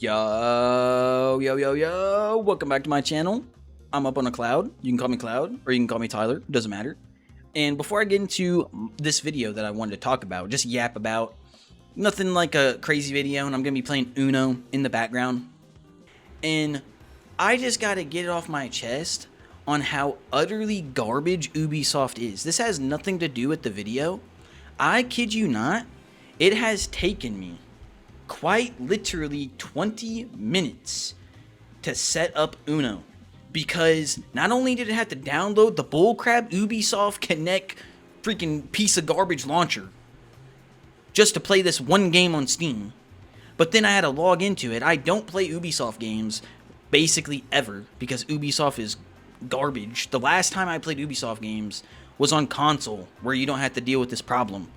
Yo, welcome back to my channel. I'm up on a cloud. You can call me Cloud, or you can call me Tyler, doesn't matter. And before I get into this video that I wanted to talk about, just yap about, nothing like a crazy video, and I'm going to be playing Uno in the background. And I just got to get it off my chest on how utterly garbage Ubisoft is. This has nothing to do with the video. I kid you not, it has taken me quite literally 20 minutes to set up Uno, because not only did it have to download the bullcrap Ubisoft Connect freaking piece of garbage launcher just to play this one game on Steam, but then I had to log into it. I don't play Ubisoft games basically ever because Ubisoft is garbage. The last time I played Ubisoft games was on console, where you don't have to deal with this problem.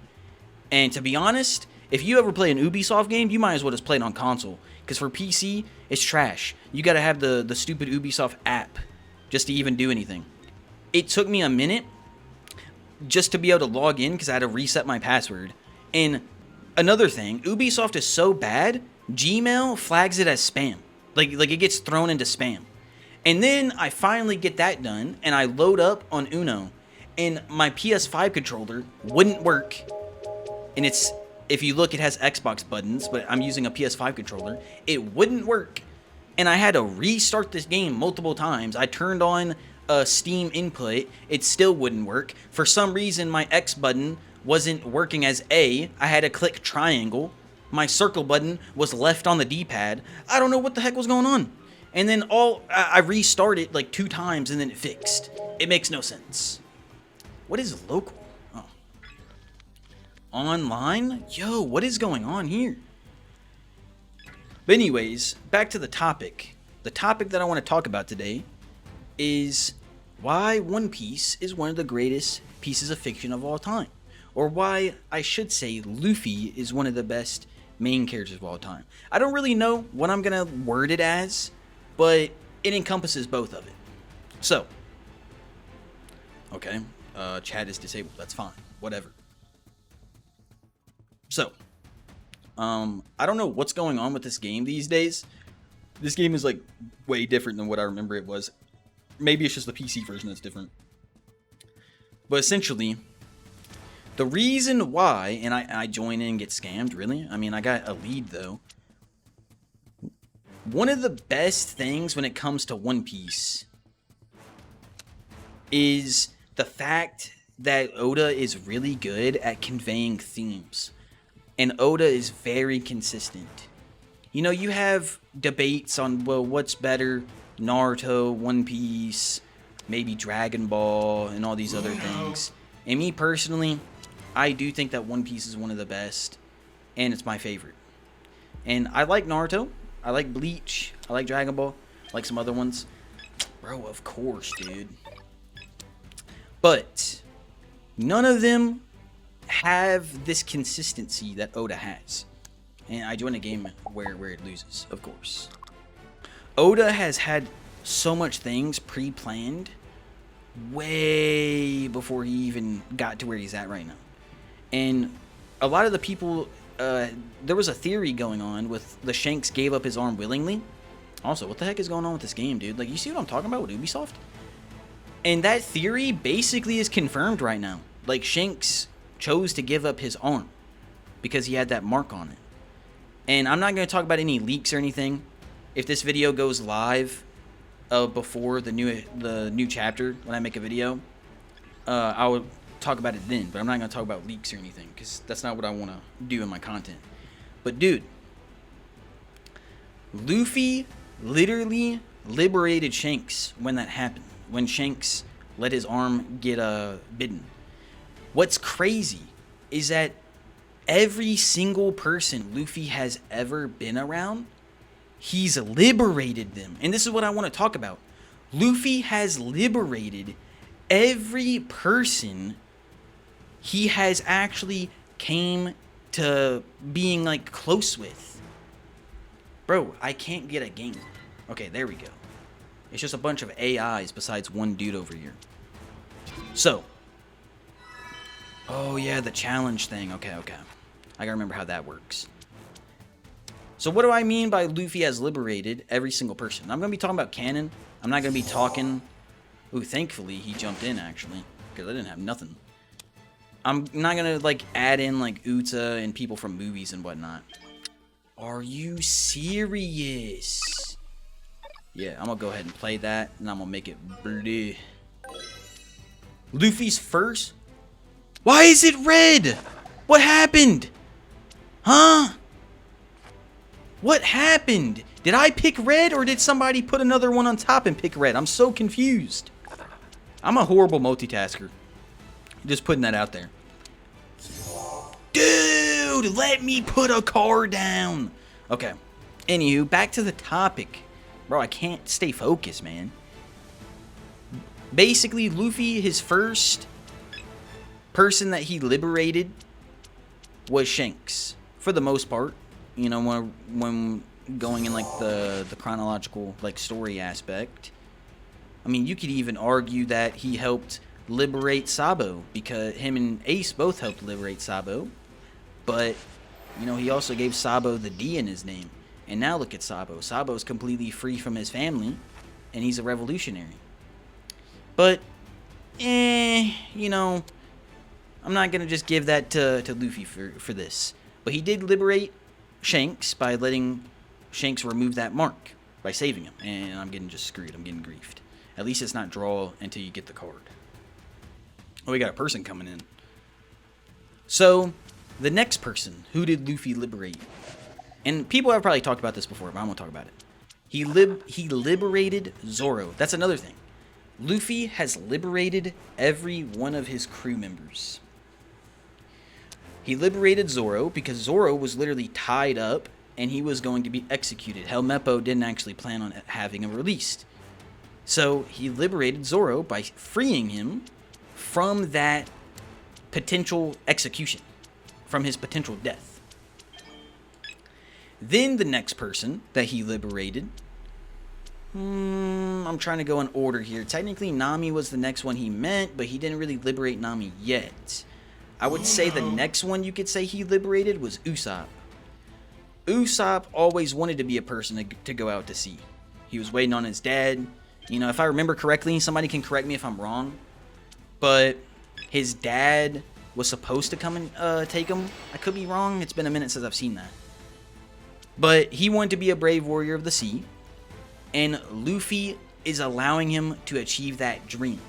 And to be honest, if you ever play an Ubisoft game, you might as well just play it on console. Because for PC, it's trash. You gotta have the stupid Ubisoft app just to even do anything. It took me a minute just to be able to log in because I had to reset my password. And another thing, Ubisoft is so bad, Gmail flags it as spam. Like it gets thrown into spam. And then I finally get that done, and I load up on Uno, and my PS5 controller wouldn't work. And it's, if you look, it has Xbox buttons, but I'm using a PS5 controller. It wouldn't work, and I had to restart this game multiple times. I turned on a Steam input, it still wouldn't work. For some reason, my X button wasn't working as A. I had to click triangle. My circle button was left on the D-pad. I don't know what the heck was going on. And then I restarted like 2 times, and then it fixed. It makes no sense. What is local? Oh. Online? Yo, what is going on here? But anyways, back to the topic. The topic that I want to talk about today is why One Piece is one of the greatest pieces of fiction of all time. Or why I should say Luffy is one of the best main characters of all time. I don't really know what I'm going to word it as, but it encompasses both of it. So, okay, chat is disabled. That's fine. Whatever. So, I don't know what's going on with this game these days. This game is like way different than what I remember it was. Maybe it's just the PC version that's different. But essentially, the reason why, and I join in and get scammed, really? I mean, I got a lead though. One of the best things when it comes to One Piece is the fact that Oda is really good at conveying themes. And Oda is very consistent. You know, you have debates on, well, what's better, Naruto, One Piece, maybe Dragon Ball, and all these other things. And me personally, I do think that One Piece is one of the best, and it's my favorite. And I like Naruto, I like Bleach, I like Dragon Ball, I like some other ones. Bro, of course, dude. But none of them have this consistency that Oda has. And I join a game where it loses, of course. Oda has had so much things pre-planned way before he even got to where he's at right now. And a lot of the people, there was a theory going on with the Shanks gave up his arm willingly. Also, what the heck is going on with this game, dude? Like, you see what I'm talking about with Ubisoft? And that theory basically is confirmed right now. Like, Shanks chose to give up his arm because he had that mark on it. And I'm not going to talk about any leaks or anything. If this video goes live before the new chapter, when I make a video, I will talk about it then. But I'm not going to talk about leaks or anything because that's not what I want to do in my content. But dude, Luffy literally liberated Shanks when that happened. When Shanks let his arm get bitten. What's crazy is that every single person Luffy has ever been around, he's liberated them. And this is what I want to talk about. Luffy has liberated every person he has actually came to being like close with. Bro, I can't get a game. Okay, there we go. It's just a bunch of AIs besides one dude over here. So, oh yeah, the challenge thing. Okay. I gotta remember how that works. So what do I mean by Luffy has liberated every single person? I'm going to be talking about canon. I'm not going to be talking... Ooh, thankfully he jumped in, actually, because I didn't have nothing. I'm not going to, like, add in, like, Uta and people from movies and whatnot. Are you serious? Yeah, I'm going to go ahead and play that, and I'm going to make it blue. Luffy's first? Why is it red? What happened? Huh? What happened? Did I pick red, or did somebody put another one on top and pick red? I'm so confused. I'm a horrible multitasker. Just putting that out there. Dude, let me put a car down. Okay. Anywho, back to the topic. Bro, I can't stay focused, man. Basically, Luffy, his first person that he liberated was Shanks. For the most part. You know, when going in, like, the chronological, like, story aspect. I mean, you could even argue that he helped liberate Sabo, because him and Ace both helped liberate Sabo. But, you know, he also gave Sabo the D in his name. And now look at Sabo. Sabo's completely free from his family, and he's a revolutionary. But, you know, I'm not going to just give that to Luffy for this. But he did liberate Shanks by letting Shanks remove that mark by saving him. And I'm getting just screwed. I'm getting griefed. At least it's not draw until you get the card. Oh, we got a person coming in. So, the next person, who did Luffy liberate? And people have probably talked about this before, but I'm going to talk about it. He liberated Zoro. That's another thing. Luffy has liberated every one of his crew members. He liberated Zoro because Zoro was literally tied up and he was going to be executed. Helmeppo didn't actually plan on having him released. So he liberated Zoro by freeing him from that potential execution, from his potential death. Then the next person that he liberated, I'm trying to go in order here. Technically, Nami was the next one he meant, but he didn't really liberate Nami yet. I would say the next one you could say he liberated was Usopp. Usopp always wanted to be a person to go out to sea. He was waiting on his dad. You know, if I remember correctly, somebody can correct me if I'm wrong, but his dad was supposed to come and take him. I could be wrong. It's been a minute since I've seen that. But he wanted to be a brave warrior of the sea, and Luffy is allowing him to achieve that dream.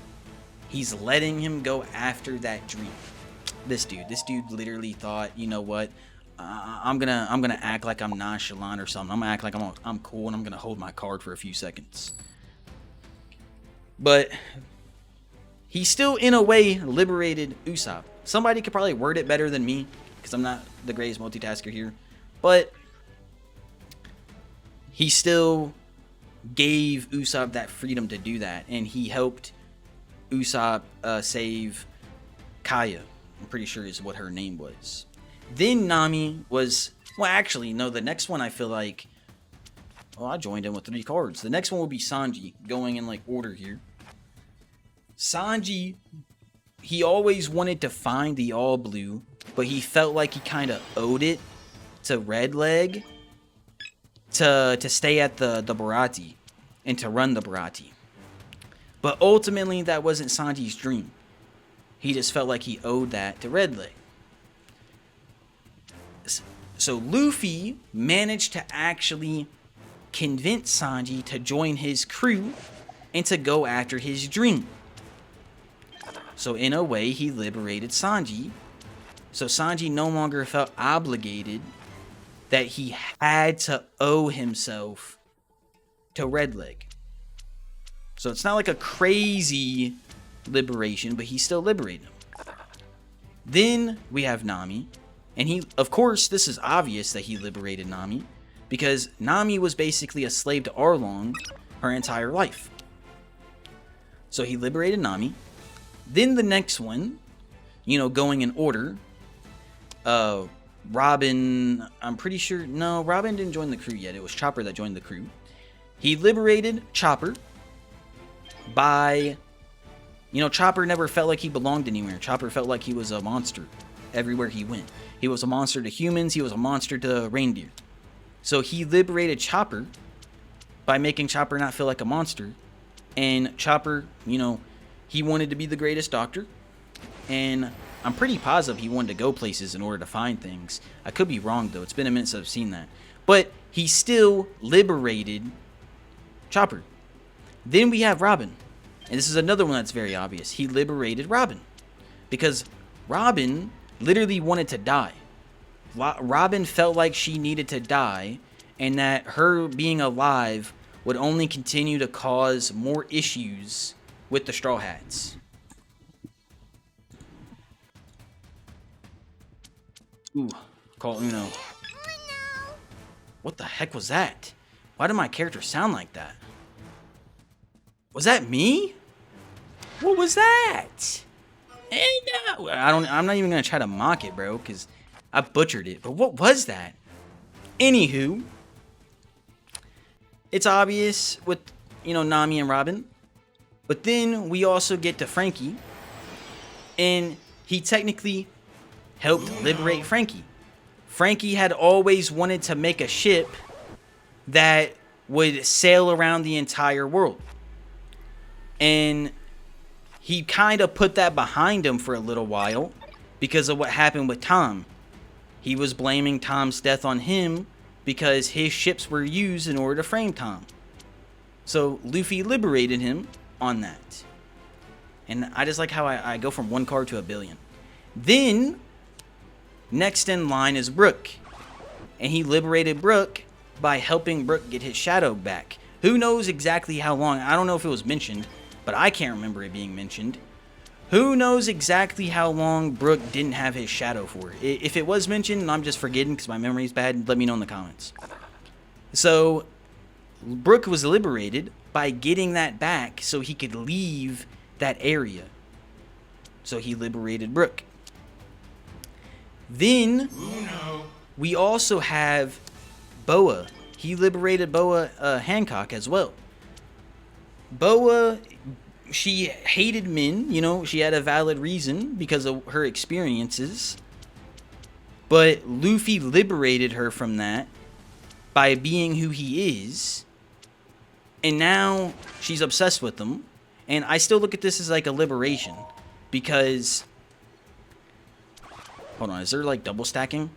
He's letting him go after that dream. This dude literally thought, you know what? I'm gonna act like I'm nonchalant or something. I'm gonna act like I'm cool, and I'm gonna hold my card for a few seconds. But he still, in a way, liberated Usopp. Somebody could probably word it better than me, because I'm not the greatest multitasker here. But he still gave Usopp that freedom to do that, and he helped Usopp save Kaya. I'm pretty sure is what her name was. Then Nami was... Well, actually, no, the next one I feel like... Well, I joined in with 3 cards. The next one will be Sanji, going in, like, order here. Sanji, he always wanted to find the All Blue, but he felt like he kind of owed it to Red Leg to stay at the Barati and to run the Barati. But ultimately, that wasn't Sanji's dream. He just felt like he owed that to Red Leg. So Luffy managed to actually convince Sanji to join his crew and to go after his dream. So in a way, he liberated Sanji. So Sanji no longer felt obligated that he had to owe himself to Red Leg. So it's not like a crazy liberation, but he still liberated him. Then we have Nami. And he, of course, this is obvious that he liberated Nami, because Nami was basically a slave to Arlong her entire life. So he liberated Nami. Then the next one, you know, going in order, Robin, I'm pretty sure, no, Robin didn't join the crew yet. It was Chopper that joined the crew. He liberated Chopper by, you know, Chopper never felt like he belonged anywhere. Chopper felt like he was a monster everywhere he went. He was a monster to humans. He was a monster to reindeer. So he liberated Chopper by making Chopper not feel like a monster. And Chopper, you know, he wanted to be the greatest doctor. And I'm pretty positive he wanted to go places in order to find things. I could be wrong, though. It's been a minute since I've seen that. But he still liberated Chopper. Then we have Robin. And this is another one that's very obvious. He liberated Robin. Because Robin literally wanted to die. Robin felt like she needed to die. And that her being alive would only continue to cause more issues with the Straw Hats. Ooh, call Uno. What the heck was that? Why did my character sound like that? Was that me? What was that? Hey, no. I'm not even gonna try to mock it, bro, because I butchered it. But what was that? Anywho, it's obvious with, you know, Nami and Robin. But then we also get to Frankie. And he technically helped liberate Frankie. Frankie had always wanted to make a ship that would sail around the entire world. And he kind of put that behind him for a little while because of what happened with Tom. He was blaming Tom's death on him because his ships were used in order to frame Tom. So Luffy liberated him on that. And I just like how I go from one card to a billion. Then, next in line is Brook. And he liberated Brook by helping Brook get his shadow back. Who knows exactly how long? I don't know if it was mentioned, but I can't remember it being mentioned. Who knows exactly how long Brook didn't have his shadow for? If it was mentioned and I'm just forgetting because my memory's bad, let me know in the comments. So, Brook was liberated by getting that back so he could leave that area. So he liberated Brook. Then we also have Boa. He liberated Boa Hancock as well. Boa, she hated men, you know, she had a valid reason because of her experiences. But Luffy liberated her from that by being who he is. And now she's obsessed with him. And I still look at this as like a liberation. Because... Hold on, is there like double stacking?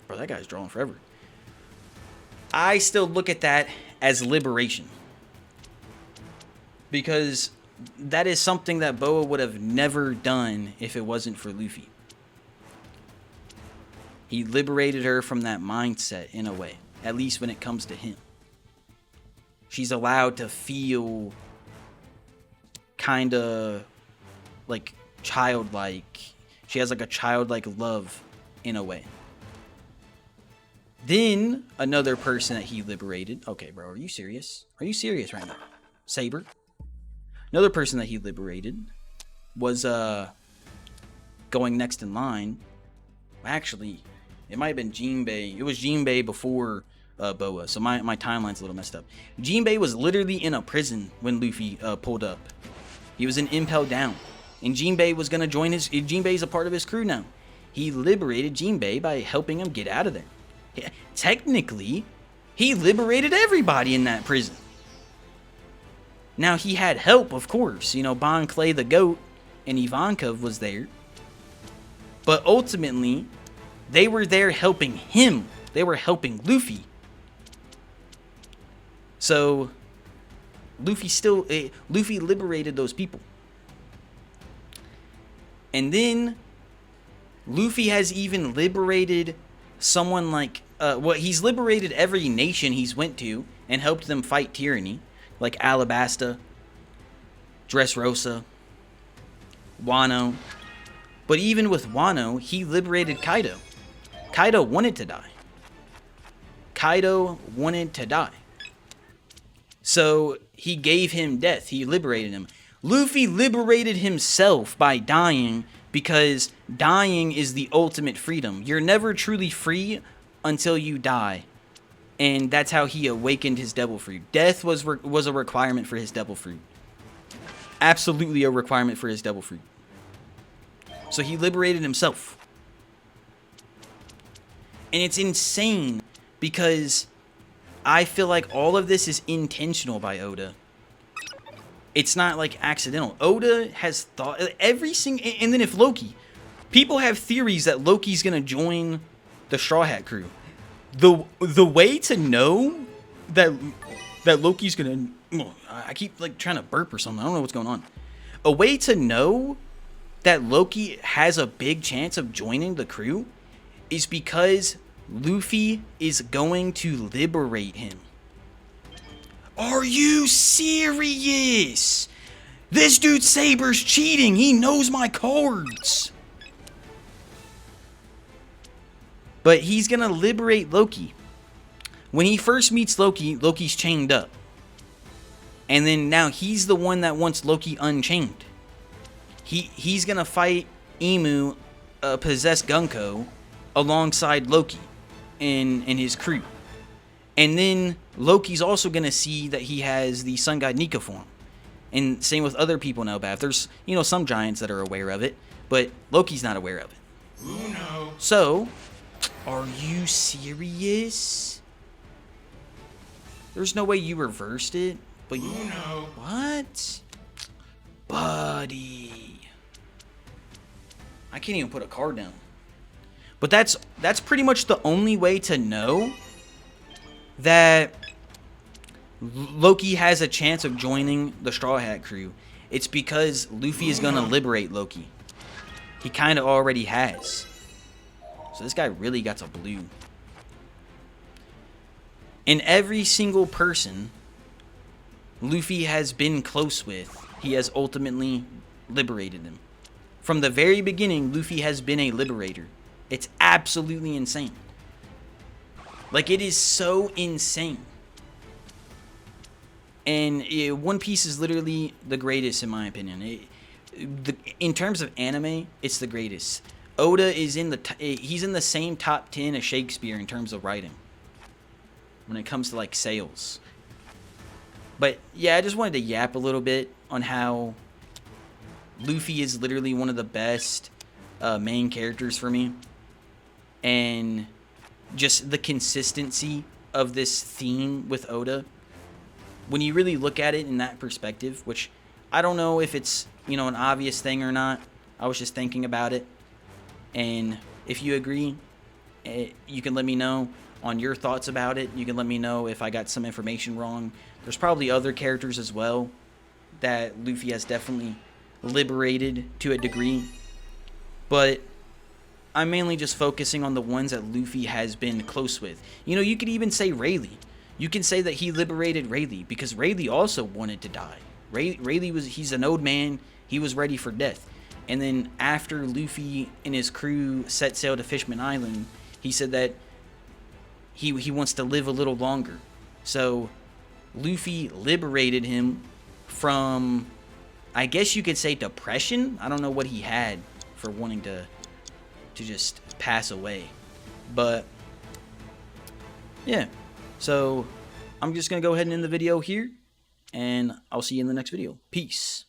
Bro, that guy's drawing forever. I still look at that as liberation. Because that is something that Boa would have never done if it wasn't for Luffy. He liberated her from that mindset in a way. At least when it comes to him. She's allowed to feel kind of like childlike. She has like a childlike love in a way. Then another person that he liberated. Okay, bro, are you serious? Are you serious right now? Saber. Another person that he liberated was going next in line. Actually, it might have been Jinbei. It was Jinbei before Boa, so my timeline's a little messed up. Jinbei was literally in a prison when Luffy pulled up. He was in Impel Down, and Jinbei was gonna join his. Jinbei's a part of his crew now. He liberated Jinbei by helping him get out of there. Technically, he liberated everybody in that prison. Now he had help, of course. You know, Bon Clay the Goat and Ivankov was there, but ultimately, they were there helping him. They were helping Luffy. So, Luffy liberated those people. And then, Luffy has even liberated someone like, he's liberated every nation he's went to and helped them fight tyranny. Like Alabasta, Dressrosa, Wano. But even with Wano, he liberated Kaido. Kaido wanted to die. Kaido wanted to die. So he gave him death. He liberated him. Luffy liberated himself by dying because dying is the ultimate freedom. You're never truly free until you die. And that's how he awakened his devil fruit. Death was a requirement for his devil fruit. Absolutely a requirement for his devil fruit. So he liberated himself. And it's insane because I feel like all of this is intentional by Oda. It's not like accidental. Oda has thought every single, and then if Loki, people have theories that Loki's gonna join the Straw Hat crew. The way to know that Loki's gonna, I keep like trying to burp or something. I don't know what's going on. A way to know that Loki has a big chance of joining the crew is because Luffy is going to liberate him. Are you serious? This dude Saber's cheating. He knows my cards. But he's going to liberate Loki. When he first meets Loki, Loki's chained up. And then now he's the one that wants Loki unchained. He's going to fight Emu, possess Gunko, alongside Loki and his crew. And then Loki's also going to see that he has the Sun God Nika form. And same with other people in Elbaf. There's, some giants that are aware of it, but Loki's not aware of it. Who knows? So, are you serious? There's no way you reversed it, but you... Who knows? What? Buddy. I can't even put a card down. But that's pretty much the only way to know that Loki has a chance of joining the Straw Hat crew. It's because Luffy is going to liberate Loki. He kind of already has. So this guy really got a blue. And every single person Luffy has been close with, he has ultimately liberated them. From the very beginning, Luffy has been a liberator. It's absolutely insane. Like, it is so insane. And One Piece is literally the greatest, in my opinion. In terms of anime, it's the greatest. Oda is he's in the same top 10 as Shakespeare in terms of writing. When it comes to, like, sales. But, yeah, I just wanted to yap a little bit on how Luffy is literally one of the best main characters for me. And just the consistency of this theme with Oda. When you really look at it in that perspective, which I don't know if it's, an obvious thing or not. I was just thinking about it. And if you agree, you can let me know on your thoughts about it. You can let me know if I got some information wrong. There's probably other characters as well that Luffy has definitely liberated to a degree. But I'm mainly just focusing on the ones that Luffy has been close with. You could even say Rayleigh. You can say that he liberated Rayleigh because Rayleigh also wanted to die. Rayleigh he's an old man. He was ready for death. And then after Luffy and his crew set sail to Fishman Island, he said that he wants to live a little longer. So Luffy liberated him from, I guess you could say, depression. I don't know what he had for wanting to just pass away. But yeah, so I'm just gonna go ahead and end the video here, and I'll see you in the next video. Peace.